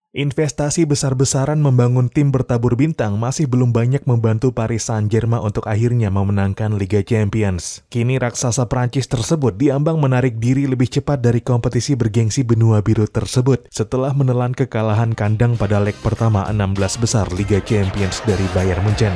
Investasi besar-besaran membangun tim bertabur bintang masih belum banyak membantu Paris Saint-Germain untuk akhirnya memenangkan Liga Champions. Kini raksasa Prancis tersebut diambang menarik diri lebih cepat dari kompetisi bergengsi benua biru tersebut setelah menelan kekalahan kandang pada leg pertama 16 besar Liga Champions dari Bayern Munchen.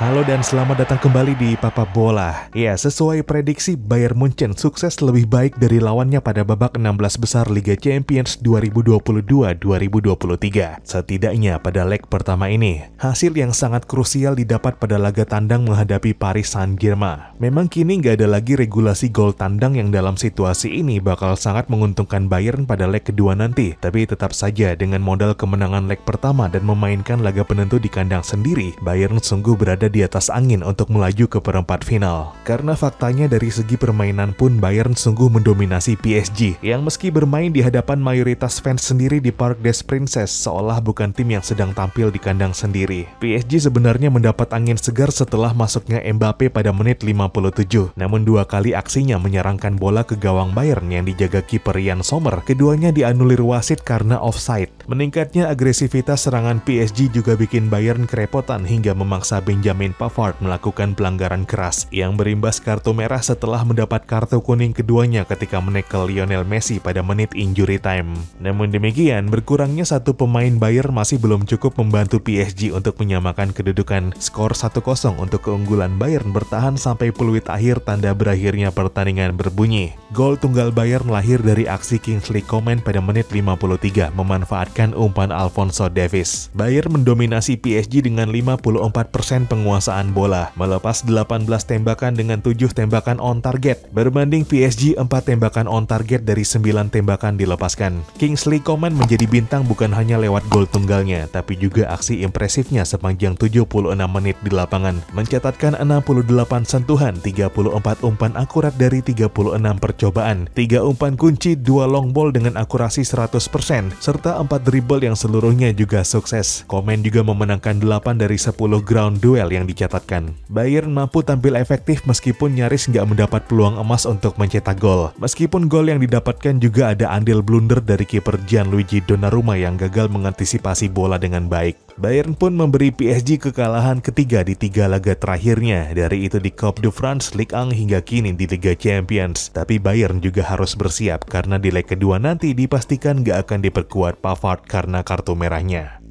Halo dan selamat datang kembali di Papa Bola. Ya, sesuai prediksi Bayern Munchen sukses lebih baik dari lawannya pada babak 16 besar Liga Champions 2022-2023. Setidaknya pada leg pertama ini, hasil yang sangat krusial didapat pada laga tandang menghadapi Paris Saint-Germain. Memang kini nggak ada lagi regulasi gol tandang yang dalam situasi ini bakal sangat menguntungkan Bayern pada leg kedua nanti. Tapi tetap saja dengan modal kemenangan leg pertama dan memainkan laga penentu di kandang sendiri, Bayern sungguh berada di atas angin untuk melaju ke perempat final. Karena faktanya dari segi permainan pun Bayern sungguh mendominasi PSG yang meski bermain di hadapan mayoritas fans sendiri di Parc des Princes seolah bukan tim yang sedang tampil di kandang sendiri. PSG sebenarnya mendapat angin segar setelah masuknya Mbappe pada menit 57. Namun dua kali aksinya menyerangkan bola ke gawang Bayern yang dijaga kiper Yann Sommer. Keduanya dianulir wasit karena offside. Meningkatnya agresivitas serangan PSG juga bikin Bayern kerepotan hingga memaksa Benjamin Pavard melakukan pelanggaran keras yang berimbas kartu merah setelah mendapat kartu kuning keduanya ketika menekel Lionel Messi pada menit injury time. Namun demikian, berkurangnya satu pemain Bayern masih belum cukup membantu PSG untuk menyamakan kedudukan. Skor 1-0 untuk keunggulan Bayern bertahan sampai peluit akhir tanda berakhirnya pertandingan berbunyi. Gol tunggal Bayern lahir dari aksi Kingsley Coman pada menit 53 memanfaatkan umpan Alphonso Davies. Bayern mendominasi PSG dengan 54% penguasaan bola, melepas 18 tembakan dengan 7 tembakan on target, berbanding PSG 4 tembakan on target dari 9 tembakan dilepaskan. Kingsley Coman menjadi bintang bukan hanya lewat gol tunggalnya, tapi juga aksi impresifnya sepanjang 76 menit di lapangan, mencatatkan 68 sentuhan, 34 umpan akurat dari 36 percobaan, 3 umpan kunci, 2 long ball dengan akurasi 100%, serta 4 dribble yang seluruhnya juga sukses. Coman juga memenangkan 8 dari 10 ground duel yang dicatatkan. Bayern mampu tampil efektif meskipun nyaris nggak mendapat peluang emas untuk mencetak gol. Meskipun gol yang didapatkan juga ada andil blunder dari kiper Gianluigi Donnarumma yang gagal mengantisipasi bola dengan baik. Bayern pun memberi PSG kekalahan ketiga di 3 laga terakhirnya, dari itu di Coupe de France, Ligue 1 hingga kini di Liga Champions. Tapi Bayern juga harus bersiap karena di leg kedua nanti dipastikan nggak akan diperkuat Pavard karena kartu merahnya.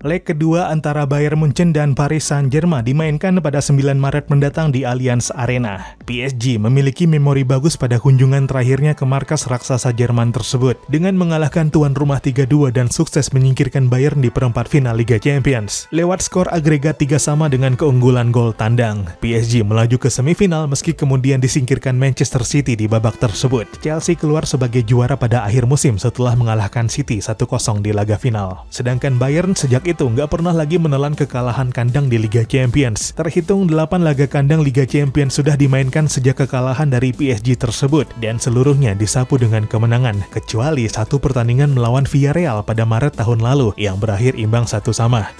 Leg kedua antara Bayern Munchen dan Paris Saint-Germain dimainkan pada 9 Maret mendatang di Allianz Arena. PSG memiliki memori bagus pada kunjungan terakhirnya ke markas raksasa Jerman tersebut dengan mengalahkan tuan rumah 3-2 dan sukses menyingkirkan Bayern di perempat final Liga Champions. Lewat skor agregat 3-3 dengan keunggulan gol tandang, PSG melaju ke semifinal meski kemudian disingkirkan Manchester City di babak tersebut. Chelsea keluar sebagai juara pada akhir musim setelah mengalahkan City 1-0 di laga final. Sedangkan Bayern sejak itu nggak pernah lagi menelan kekalahan kandang di Liga Champions. Terhitung 8 laga kandang Liga Champions sudah dimainkan sejak kekalahan dari PSG tersebut dan seluruhnya disapu dengan kemenangan kecuali satu pertandingan melawan Villarreal pada Maret tahun lalu yang berakhir imbang 1-1.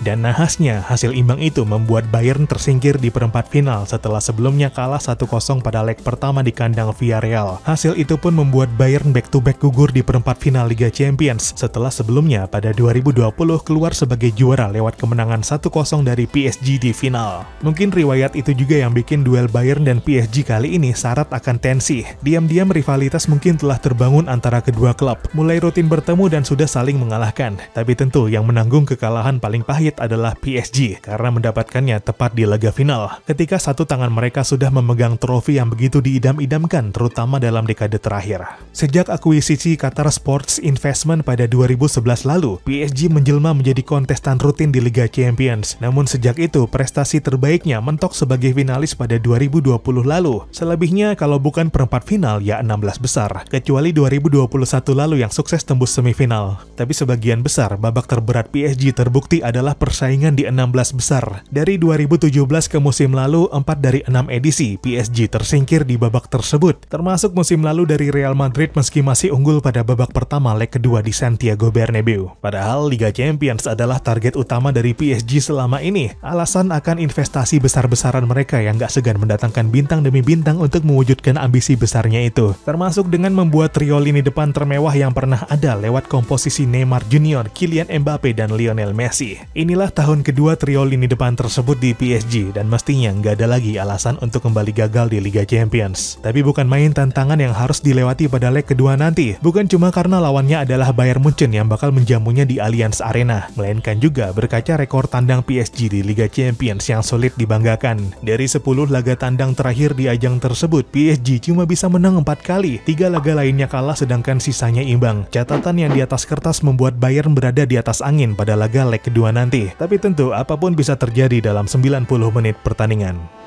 Dan nahasnya hasil imbang itu membuat Bayern tersingkir di perempat final setelah sebelumnya kalah 1-0 pada leg pertama di kandang Villarreal. Hasil itu pun membuat Bayern back-to-back gugur di perempat final Liga Champions setelah sebelumnya pada 2020 keluar sebagai juara lewat kemenangan 1-0 dari PSG di final. Mungkin riwayat itu juga yang bikin duel Bayern dan PSG kali ini syarat akan tensi. Diam-diam rivalitas mungkin telah terbangun antara kedua klub, mulai rutin bertemu dan sudah saling mengalahkan. Tapi tentu yang menanggung kekalahan paling pahit adalah PSG karena mendapatkannya tepat di laga final, ketika satu tangan mereka sudah memegang trofi yang begitu diidam-idamkan terutama dalam dekade terakhir. Sejak akuisisi Qatar Sports Investment pada 2011 lalu, PSG menjelma menjadi kontestan rutin di Liga Champions. Namun sejak itu prestasi terbaiknya mentok sebagai finalis pada 2020 lalu. Selebihnya kalau bukan perempat final ya 16 besar, kecuali 2021 lalu yang sukses tembus semifinal. Tapi sebagian besar babak terberat PSG terbukti adalah persaingan di 16 besar. Dari 2017 ke musim lalu 4 dari 6 edisi PSG tersingkir di babak tersebut, termasuk musim lalu dari Real Madrid meski masih unggul pada babak pertama leg kedua di Santiago Bernabeu. Padahal Liga Champions adalah target target utama dari PSG selama ini. Alasan akan investasi besar-besaran mereka yang gak segan mendatangkan bintang demi bintang untuk mewujudkan ambisi besarnya itu. Termasuk dengan membuat trio lini depan termewah yang pernah ada lewat komposisi Neymar Junior, Kylian Mbappe, dan Lionel Messi. Inilah tahun kedua trio lini depan tersebut di PSG dan mestinya nggak ada lagi alasan untuk kembali gagal di Liga Champions. Tapi bukan main tantangan yang harus dilewati pada leg kedua nanti. Bukan cuma karena lawannya adalah Bayern Munchen yang bakal menjamunya di Allianz Arena, melainkan juga berkaca rekor tandang PSG di Liga Champions yang sulit dibanggakan. Dari 10 laga tandang terakhir di ajang tersebut, PSG cuma bisa menang 4 kali, 3 laga lainnya kalah sedangkan sisanya imbang. Catatan yang di atas kertas membuat Bayern berada di atas angin pada laga leg kedua nanti. Tapi tentu apapun bisa terjadi dalam 90 menit pertandingan.